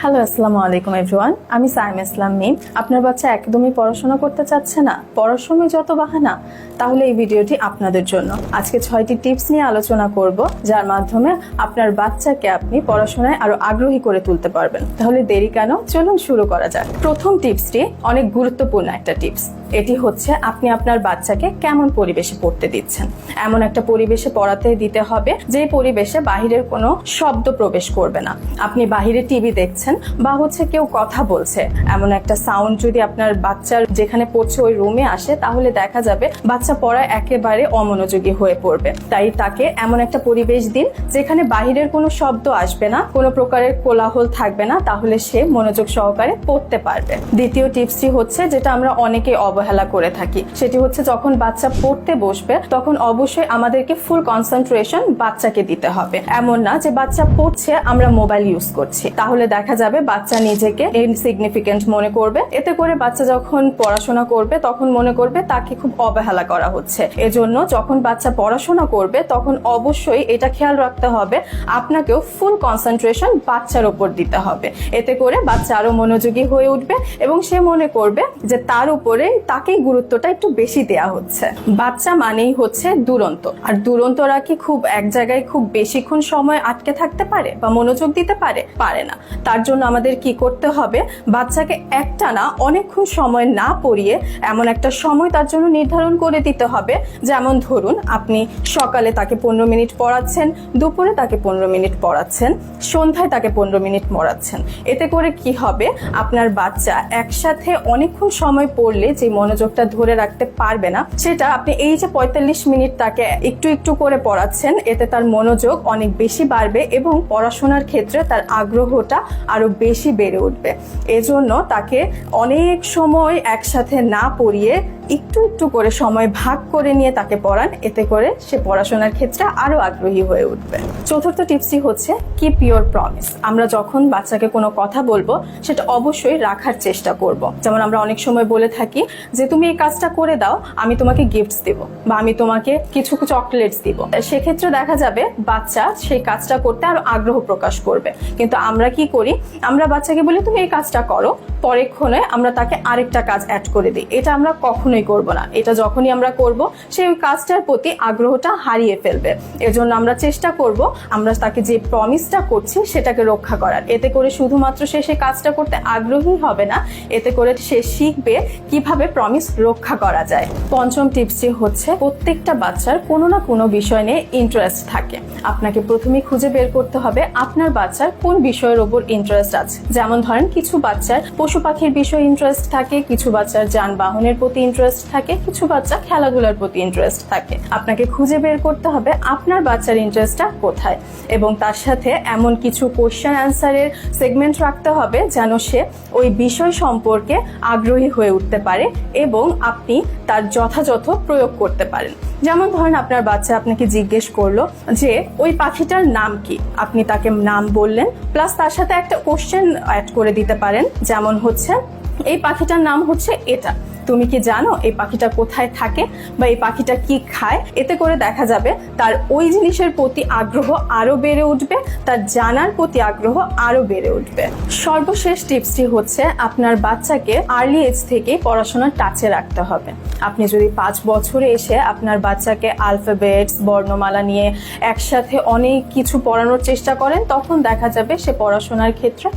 Hello, আসসালামু আলাইকুম everyone. আমি সাইমা ইসলাম মিম। আপনার বাচ্চা একদমই পড়াশোনা করতে চাচ্ছে না, পড়ার সময় যত বাহানা, তাহলে এই ভিডিওটি আপনাদের জন্য। আজকে 6টি টিপস নিয়ে আলোচনা করব, যার মাধ্যমে আপনার বাচ্চাকে আপনি পড়াশোনায় আরো আগ্রহী করে তুলতে পারবেন। তাহলে দেরি কেন, চলুন শুরু করা যাক। প্রথম টিপসটি অনেক গুরুত্বপূর্ণ একটা টিপস। এটি হচ্ছে আপনি আপনার বাচ্চাকে কেমন পরিবেশে পড়তে দিচ্ছেন। এমন একটা পরিবেশে পড়াতে দিতে হবে যে পরিবেশে বাহিরের কোনো শব্দ প্রবেশ করবে না। আপনি বাহিরে টিভি দেখছেন বা কেউ কথা বলছে, এমন একটা সাউন্ড যদি আপনার বাচ্চার যেখানে পড়ছে ওই রুমে আসে, তাহলে দেখা যাবে বাচ্চা পড়ায় একেবারে অমনোযোগী হয়ে পড়বে। তাই তাকে এমন একটা পরিবেশ দিন যেখানে বাহিরের কোনো শব্দ আসবে না, কোনো প্রকারের কোলাহল থাকবে না, তাহলে সে মনোযোগ সহকারে পড়তে পারবে। দ্বিতীয় টিপসটি হচ্ছে যেটা আমরা অনেকে অবহেলা করে থাকি, সেটি হচ্ছে যখন বাচ্চা পড়তে বসবে তখন অবশ্যই আমাদেরকে ফুল কনসেন্ট্রেশন বাচ্চাকে দিতে হবে। এমন না যে বাচ্চা পড়ছে আমরা মোবাইল ইউজ করছি, তাহলে দেখা যাবে বাচ্চা নিজেকে ইনসিগনিফিকেন্ট মনে করবে। এতে করে বাচ্চা যখন পড়াশোনা করবে তখন মনে করবে তাকে খুব অবহেলা করা হচ্ছে। এজন্য যখন বাচ্চা পড়াশোনা করবে তখন অবশ্যই এটা খেয়াল রাখতে হবে আপনাকেও ফুল কনসেন্ট্রেশন বাচ্চার উপর দিতে হবে। এতে করে বাচ্চা আরো মনোযোগী হয়ে উঠবে এবং সে মনে করবে যে তার উপরে তাকেই গুরুত্বটা একটু বেশি দেয়া হচ্ছে। বাচ্চা মানেই হচ্ছে দুরন্ত, আর দুরন্তরা কি খুব এক জায়গায় খুব বেশিক্ষণ সময় আটকে থাকতে পারে বা মনোযোগ দিতে পারে না। তার জন্য আমাদের কি করতে হবে, বাচ্চাকে একটানা অনেকক্ষণ সময় না পড়িয়ে এমন একটা সময় তার জন্য নির্ধারণ করে দিতে হবে। যেমন ধরুন আপনি সকালে তাকে 15 মিনিট পড়াচ্ছেন, দুপুরে তাকে 15 মিনিট পড়াচ্ছেন, সন্ধ্যায় তাকে 15 মিনিট পড়াচ্ছেন। এতে করে কি হবে, আপনার বাচ্চা একসাথে অনেকক্ষণ সময় পড়লে যে মনোযোগটা ধরে রাখতে পারবে না, সেটা আপনি এই যে 45 মিনিট তাকে একটু একটু করে পড়াচ্ছেন, এতে তার মনোযোগ অনেক বেশি বাড়বে এবং পড়াশোনার ক্ষেত্রে তার আগ্রহটা আরো বেশি বেড়ে উঠবে। এজন্য তাকে অনেক সময় একসাথে না পড়িয়ে একটু একটু করে সময় ভাগ করে নিয়ে তাকে পড়ান। এতে করে সে পড়াশোনার ক্ষেত্রে আরো আগ্রহী হয়ে উঠবে। চতুর্থ টিপসটি হচ্ছে কিপ ইওর প্রমিস। আমরা যখন বাচ্চাকে কোনো কথা বলবো সেটা অবশ্যই রাখার চেষ্টা করব। যেমন আমরা অনেক সময় বলে থাকি যে তুমি এই কাজটা করে দাও, আমি তোমাকে গিফটস দিব বা আমি তোমাকে কিছু চকলেটস দিব। সেক্ষেত্রে দেখা যাবে বাচ্চা সেই কাজটা করতে আরো আগ্রহ প্রকাশ করবে। কিন্তু আমরা কি করি, আমরা বাচ্চাকে বলি তুমি এই কাজটা করো, পরেক্ষণে আমরা তাকে আরেকটা কাজ অ্যাড করে দিই। এটা আমরা কখনোই করব না। এটা যখনই আমরা করব সে ওই কাজটার প্রতি আগ্রহটা হারিয়ে ফেলবে। এজন্য আমরা চেষ্টা করব আমরা তাকে যে প্রমিসটা করছি সেটাকে রক্ষা করার। এতে করে শুধুমাত্র সে সেই কাজটা করতে আগ্রহী হবে না, এতে করে সে শিখবে কিভাবে প্রমিস রক্ষা করা যায়। পঞ্চম টিপসটি হচ্ছে প্রত্যেকটা বাচ্চার কোনো না কোনো বিষয় নিয়ে ইন্টারেস্ট থাকে। আপনাকে প্রথমে খুঁজে বের করতে হবে আপনার বাচ্চার কোন বিষয়ের উপর ইন্টারেস্ট আছে। যেমন ধরেন কিছু বাচ্চার পশু পাখির বিষয়ে ইন্টারেস্ট থাকে, কিছু বাচ্চার যানবাহনের প্রতি ইন্টারেস্ট থাকে, কিছু বাচ্চা খেলাধুলার প্রতি ইন্টারেস্ট থাকে। আপনাকে খুঁজে বের করতে হবে আপনার বাচ্চার ইন্টারেস্টটা কোথায় এবং তার সাথে এমন কিছু কোশ্চেন অ্যান্সারের সেগমেন্ট রাখতে হবে যেন সে ওই বিষয় সম্পর্কে আগ্রহী হয়ে উঠতে পারে এবং আপনি তার যথাযথ প্রয়োগ করতে পারেন। যেমন ধরেন আপনার বাচ্চা আপনাকে জিজ্ঞেস করলো যে ওই পাখিটার নাম কি, আপনি তাকে নাম বললেন, প্লাস তার সাথে একটা কোশ্চেন অ্যাড করে দিতে পারেন। যেমন হচ্ছে এই পাখিটার নাম হচ্ছে এটা, তুমি কি জানো এই পাখিটা কোথায় থাকে বা এই পাখিটা কি খায়। এতে করে দেখা যাবে তার ওই জিনিসের প্রতি আগ্রহ আরো বেড়ে উঠবে, তার জানার প্রতি আগ্রহ আরো বেড়ে উঠবে। সর্বশেষ টিপসটি হচ্ছে আপনার বাচ্চাকে আর্লি এজ থেকে পড়াশোনার টাচে রাখতে হবে। আপনি যদি 5 বছরে এসে আপনার বাচ্চাকে আলফাবেটস বর্ণমালা নিয়ে একসাথে অনেক কিছু পড়ানোর চেষ্টা করেন, তখন দেখা যাবে সে পড়াশোনার ক্ষেত্রে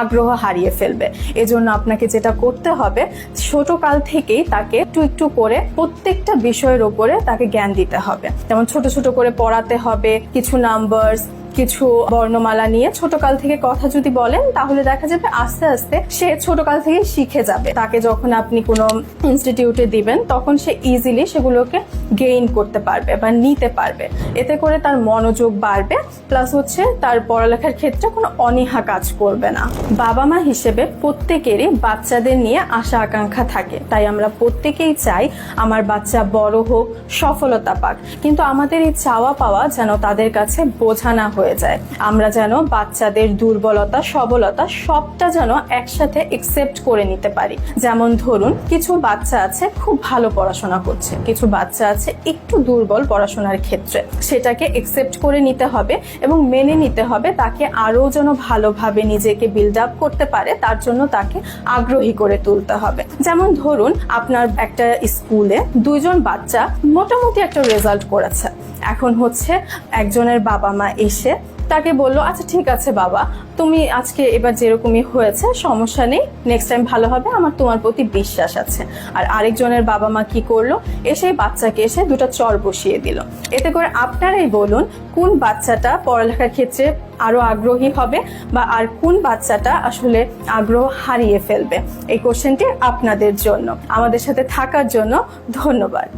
আগ্রহ হারিয়ে ফেলবে। এজন্য আপনাকে যেটা করতে হবে, ছোট কাল থেকেই তাকে একটু একটু করে প্রত্যেকটা বিষয়ের উপরে তাকে জ্ঞান দিতে হবে। যেমন ছোট ছোট করে পড়াতে হবে, কিছু নাম্বারস, কিছু বর্ণমালা নিয়ে ছোটকাল থেকে কথা যদি বলেন, তাহলে দেখা যাবে আস্তে আস্তে সে ছোটকাল থেকে শিখে যাবে। তাকে যখন আপনি কোনো ইনস্টিটিউটে দিবেন তখন সে ইজিলি সেগুলোকে গেইন করতে পারবে বা নিতে পারবে। এতে করে তার মনোযোগ বাড়বে, প্লাস তার পড়ালেখার ক্ষেত্রে কোনো অনীহা কাজ করবে না। বাবা মা হিসেবে প্রত্যেকেরই বাচ্চাদের নিয়ে আশা আকাঙ্ক্ষা থাকে, তাই আমরা প্রত্যেকেই চাই আমার বাচ্চা বড় হোক, সফলতা পাক, কিন্তু আমাদের এই চাওয়া পাওয়া যেন তাদের কাছে বোঝা না হয়ে হয়ে যায়। আমরা যেন বাচ্চাদের দুর্বলতা সবলতা সবটা যেন একসাথে একসেপ্ট করে নিতে পারি। যেমন ধরুন, কিছু বাচ্চা আছে খুব ভালো পড়াশোনা করছে, কিছু বাচ্চা আছে একটু দুর্বল পড়াশোনার ক্ষেত্রে। সেটাকে একসেপ্ট করে নিতে হবে এবং মেনে নিতে হবে, তাকে আরো যেন ভালোভাবে নিজেকে বিল্ড আপ করতে পারে তার জন্য তাকে আগ্রহী করে তুলতে হবে। যেমন ধরুন, আপনার একটা স্কুলে 2 জন বাচ্চা মোটামুটি একটা রেজাল্ট করেছে। এখন হচ্ছে একজনের বাবা মা এসে তাকে বললো, আচ্ছা ঠিক আছে বাবা, তুমি আজকে এবার যেরকমই হয়েছে সমস্যা নেই, নেক্সট টাইম ভালো হবে, আমার তোমার প্রতি বিশ্বাস আছে। আর আরেকজনের বাবা মা কি করলো, এসে বাচ্চাকে এসে 2টা চর বসিয়ে দিল। এতে করে আপনারাই বলুন কোন বাচ্চাটা পড়ালেখার ক্ষেত্রে আরো আগ্রহী হবে বা আর কোন বাচ্চাটা আসলে আগ্রহ হারিয়ে ফেলবে। এই কোশ্চেনটি আপনাদের জন্য। আমাদের সাথে থাকার জন্য ধন্যবাদ।